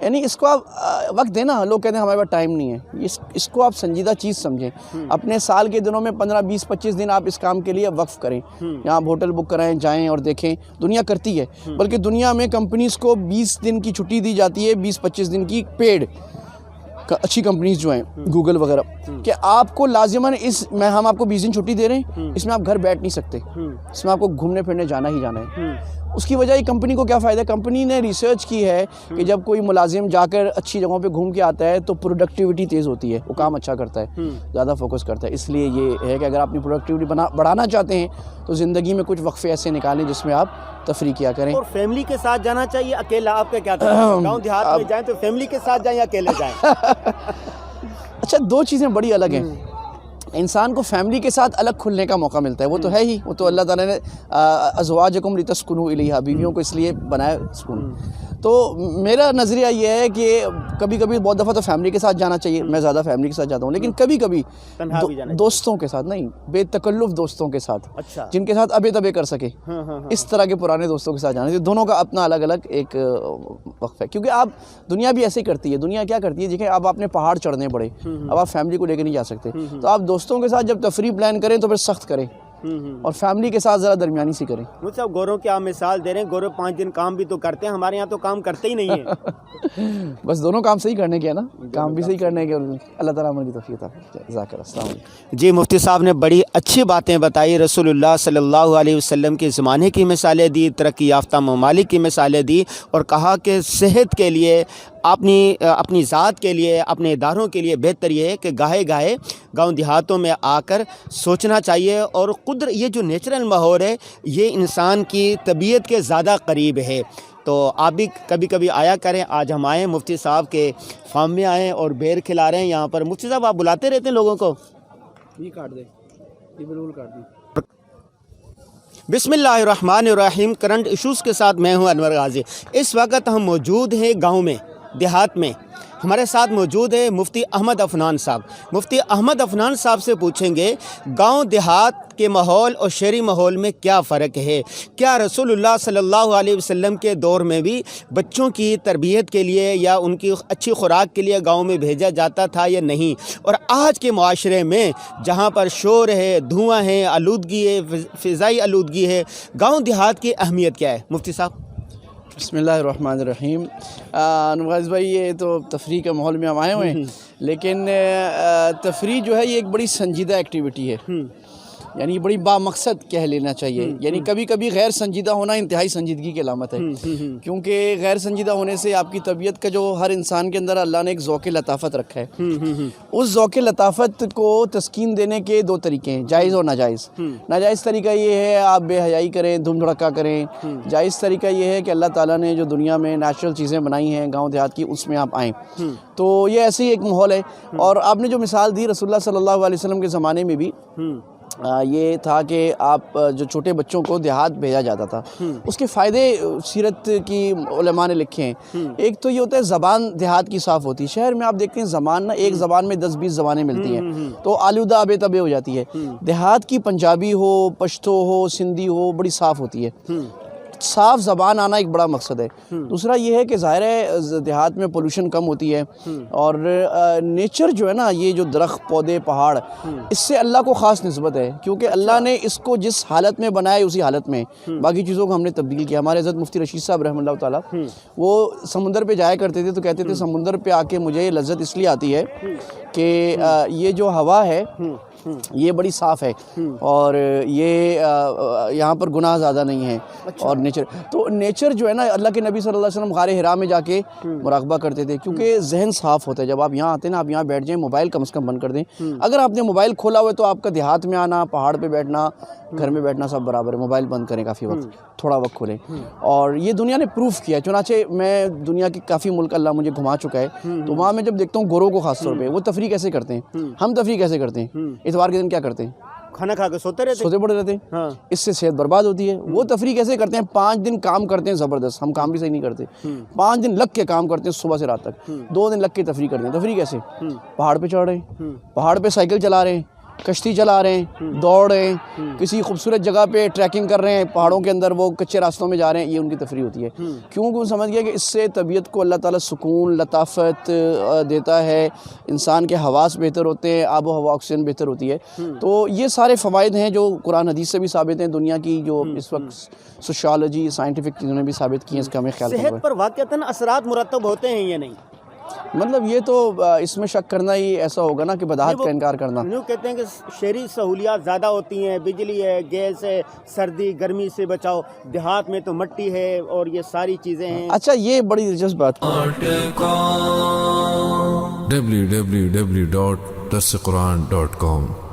یعنی اس کو آپ وقت دینا. لوگ کہتے ہیں ہمارے پاس ٹائم نہیں ہے. اس کو آپ سنجیدہ چیز سمجھیں. اپنے سال کے دنوں میں 15 20 25 دن آپ اس کام کے لیے وقف کریں. یہاں آپ ہوٹل بک کرائیں, جائیں اور دیکھیں. دنیا کرتی ہے, بلکہ دنیا میں کمپنیز کو 20 دن کی چھٹی دی جاتی ہے, 20-25 دن کی پیڈ. اچھی کمپنیز جو ہیں گوگل وغیرہ, کہ آپ کو لازماً ہم آپ کو 20 دن چھٹی دے رہے ہیں, اس میں آپ گھر بیٹھ نہیں سکتے, اس میں آپ کو گھومنے پھرنے جانا ہی جانا ہے. اس کی وجہ کمپنی کو کیا فائدہ ہے؟ کمپنی نے ریسرچ کی ہے کہ جب کوئی ملازم جا کر اچھی جگہوں پہ گھوم کے آتا ہے تو پروڈکٹیوٹی تیز ہوتی ہے, وہ کام اچھا کرتا ہے, زیادہ فوکس کرتا ہے. اس لیے یہ ہے کہ اگر آپ اپنی پروڈکٹیوٹی بڑھانا چاہتے ہیں تو زندگی میں کچھ وقفے ایسے نکالیں جس میں آپ تفریح کیا کریں. اور فیملی کے ساتھ جانا چاہیے اکیلا؟ آپ کا کیا تھا؟ گاؤں دیہات میں جائیں تو فیملی کے ساتھ جائیں یا اکیلے جائیں؟ اچھا, دو چیزیں بڑی الگ ہیں. انسان کو فیملی کے ساتھ الگ کھلنے کا موقع ملتا ہے, وہ تو ہے ہی. وہ تو اللہ تعالیٰ نے ازواجکم لتسکنوا الیہا, بیویوں کو اس لیے بنایا سکون. تو میرا نظریہ یہ ہے کہ کبھی کبھی بہت دفعہ تو فیملی کے ساتھ جانا چاہیے. میں زیادہ فیملی کے ساتھ جاتا ہوں, لیکن کبھی کبھی دوستوں کے ساتھ نہیں, بے تکلف دوستوں کے ساتھ, جن کے ساتھ ابے تبے کر سکے, اس طرح کے پرانے دوستوں کے ساتھ جانا چاہیے. دونوں کا اپنا الگ الگ ایک وقف ہے. کیونکہ آپ دنیا بھی ایسے کرتی ہے. دنیا کیا کرتی ہے, دیکھیں اب آپ نے پہاڑ چڑھنے پڑے, اب آپ فیملی کو لے کے نہیں جا سکتے, تو آپ دوستوں کے ساتھ جب تفریح پلان کریں تو پھر سخت کریں, اور فیملی کے ساتھ ذرا درمیانی سی کریں. مجھ صاحب گوروں کی آپ مثال دے رہے ہیں, گورو 5 دن کام بھی تو کرتے ہیں, ہمارے یہاں تو کام کرتے ہی نہیں ہیں. بس دونوں کام صحیح کرنے کے ہے نا, کام بھی صحیح کرنے کے. اللہ تعالیٰ عمل کی توفیق عطا فرمائے. جزاک اللہ. السلام علیکم. جی مفتی صاحب نے بڑی اچھی باتیں بتائی. رسول اللہ صلی اللہ علیہ وسلم کے زمانے کی مثالیں دی, ترقی یافتہ ممالک کی مثالیں دی, اور کہا کہ صحت کے لیے, اپنی ذات کے لیے, اپنے اداروں کے لیے بہتر یہ ہے کہ گاہے گاہے گاؤں دیہاتوں میں آ کر سوچنا چاہیے. اور یہ جو نیچرل ماحول ہے یہ انسان کی طبیعت کے زیادہ قریب ہے. تو آپ بھی کبھی کبھی آیا کریں. آج ہم آئے مفتی صاحب کے فارم میں آئے اور بیر کھلا رہے ہیں یہاں پر. مفتی صاحب آپ بلاتے رہتے ہیں لوگوں کو؟ یہ کاٹ دیں, یہ بالکل کاٹ دیں. بسم اللہ الرحمن الرحیم. کرنٹ ایشوز کے ساتھ میں ہوں انور غازی. اس وقت ہم موجود ہیں گاؤں میں, دیہات میں. ہمارے ساتھ موجود ہے مفتی احمد عفنان صاحب. مفتی احمد عفنان صاحب سے پوچھیں گے گاؤں دیہات کے ماحول اور شہری ماحول میں کیا فرق ہے. کیا رسول اللہ صلی اللہ علیہ وسلم کے دور میں بھی بچوں کی تربیت کے لیے یا ان کی اچھی خوراک کے لیے گاؤں میں بھیجا جاتا تھا یا نہیں؟ اور آج کے معاشرے میں جہاں پر شور ہے, دھواں ہے, آلودگی ہے, فضائی آلودگی ہے, گاؤں دیہات کی اہمیت کیا ہے مفتی صاحب؟ بسم اللہ الرحمن الرحیم. نواز بھائی, یہ تو تفریح کا ماحول میں ہم آئے ہوئے ہیں, لیکن تفریح جو ہے یہ ایک بڑی سنجیدہ ایکٹیویٹی ہے. یعنی بڑی بامقصد کہہ لینا چاہیے. یعنی کبھی کبھی غیر سنجیدہ ہونا انتہائی سنجیدگی کی علامت ہے, کیونکہ غیر سنجیدہ ہونے سے آپ کی طبیعت کا جو ہر انسان کے اندر اللہ نے ایک ذوق لطافت رکھا ہے, اس ذوق لطافت کو تسکین دینے کے 2 طریقے ہیں, جائز اور ناجائز. ناجائز طریقہ یہ ہے آپ بے حیائی کریں, دھوم دھڑکا کریں. جائز طریقہ یہ ہے کہ اللہ تعالیٰ نے جو دنیا میں نیچرل چیزیں بنائی ہیں گاؤں دیہات کی, اس میں آپ آئیں. تو یہ ایسے ہی ایک ماحول ہے. اور آپ نے جو مثال دی رسول اللہ صلی اللہ علیہ وسلم کے زمانے میں بھی یہ تھا کہ آپ جو چھوٹے بچوں کو دیہات بھیجا جاتا تھا. اس کے فائدے سیرت کی علماء نے لکھے ہیں. ایک تو یہ ہوتا ہے زبان دیہات کی صاف ہوتی ہے. شہر میں آپ دیکھتے ہیں زبان ایک زبان میں 10-20 زبانیں ملتی ہیں تو آلودہ آبے تبے ہو جاتی ہے. دیہات کی پنجابی ہو, پشتو ہو, سندھی ہو, بڑی صاف ہوتی ہے. صاف زبان آنا ایک بڑا مقصد ہے. دوسرا یہ ہے کہ ظاہر ہے دیہات میں پولوشن کم ہوتی ہے, اور نیچر جو ہے نا, یہ جو درخت پودے پہاڑ, اس سے اللہ کو خاص نسبت ہے, کیونکہ اللہ نے اس کو جس حالت میں بنایا اسی حالت میں, باقی چیزوں کو ہم نے تبدیل کیا. ہمارے حضرت مفتی رشید صاحب رحمہ اللہ تعالیٰ, وہ سمندر پہ جایا کرتے تھے تو کہتے تھے سمندر پہ آ کے مجھے لذت اس لیے آتی ہے کہ یہ جو ہوا ہے یہ بڑی صاف ہے, اور یہ یہاں پر گناہ زیادہ نہیں ہے. اور نیچر جو ہے نا, اللہ کے نبی صلی اللہ علیہ وسلم غار حرا میں جا کے مراقبہ کرتے تھے, کیونکہ ذہن صاف ہوتا ہے. جب آپ یہاں آتے ہیں نا, آپ یہاں بیٹھ جائیں, موبائل کم از کم بند کر دیں. اگر آپ نے موبائل کھولا ہوا ہے تو آپ کا دیہات میں آنا, پہاڑ پہ بیٹھنا, گھر میں بیٹھنا سب برابر ہے. موبائل بند کریں کافی وقت, تھوڑا وقت کھولیں. اور یہ دنیا نے پروف کیا. چنانچہ میں دنیا کے کافی ملک اللہ مجھے گھما چکا ہے, تو وہاں میں جب دیکھتا ہوں گوروں کو خاص طور پہ, وہ تفریح کیسے کرتے ہیں, ہم تفریح کیسے کرتے ہیں. اتوار کے دن کیا کرتے ہیں, کھانا کھا کے سوتے پڑے رہتے ہیں. اس سے صحت برباد ہوتی ہے. وہ تفریح کیسے کرتے ہیں, 5 دن کام کرتے ہیں زبردست, ہم کام بھی صحیح نہیں کرتے. 5 دن لگ کے کام کرتے ہیں صبح سے رات تک, 2 دن لگ کے تفریح کرتے ہیں. تفریح کیسے, پہاڑ پہ چڑھ رہے ہیں, پہاڑ پہ سائیکل چلا رہے ہیں, کشتی چلا رہے ہیں، دوڑ رہے ہیں، کسی خوبصورت جگہ پہ ٹریکنگ کر رہے ہیں، پہاڑوں کے اندر وہ کچے راستوں میں جا رہے ہیں، یہ ان کی تفریح ہوتی ہے۔ کیونکہ وہ سمجھ گیا کہ اس سے طبیعت کو اللہ تعالیٰ سکون، لطافت دیتا ہے، انسان کے حواس بہتر ہوتے ہیں، آب و ہوا آکسیجن بہتر ہوتی ہے۔ تو یہ سارے فوائد ہیں جو قرآن حدیث سے بھی ثابت ہیں، دنیا کی جو اس وقت سوشالوجی، سائنٹیفک چیزوں نے بھی ثابت کی ہیں، اس کا ہمیں خیال رکھنا صحت پر واقعتاً اثرات مرتب ہوتے ہیں یا نہیں؟ مطلب یہ تو اس میں شک کرنا ہی ایسا ہوگا نا کہ بدعت کا انکار کرنا۔ یوں کہتے ہیں کہ شہری سہولیات زیادہ ہوتی ہیں، بجلی ہے، گیس ہے، سردی گرمی سے بچاؤ، دیہات میں تو مٹی ہے اور یہ ساری چیزیں ہیں۔ اچھا یہ بڑی دلچسپ بات www.darsequran.com